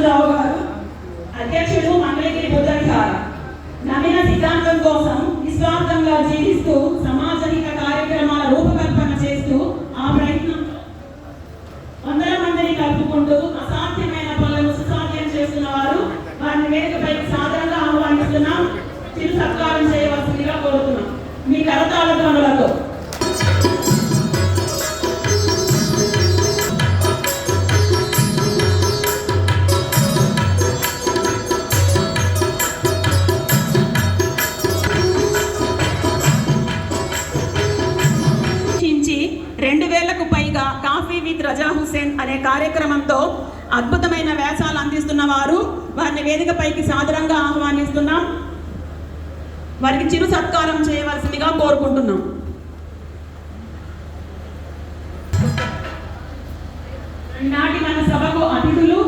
రావు గారు, అధ్యక్షుడు మంగళగిరి బుద్ధవిహార. నమ్మిన సిద్ధాంతం కోసం నిస్వార్థంగా జీవిస్తూ సమాజహిత కార్యక్రమాల రూపకల్పన చేస్తూ ఆ ప్రయత్నంలో వందల మందిని కలుపుకుంటూ అసాధ్యమైన పనులను సుసాధ్యం చేస్తున్న వారు వారిని వేదికపైకి సాధారణంగా ఆహ్వానిస్తున్నాం. చిరు సత్కారం చేయవలసిందిగా కోరుతున్నాం. మీ కరతాళ ధ్వనులతో రచించి 2000కు పైగా కాఫీ విత్ రజా హుసేన్ అనే కార్యక్రమంతో అద్భుతమైన వ్యాసాలు అందిస్తున్న వారు వారిని వేదికపైకి సాదరంగా ఆహ్వానిస్తున్నాం. వారికి చిరు సత్కారం చేయవలసిందిగా కోరుకుంటున్నాం. నాటి మన సభకు అతిథులు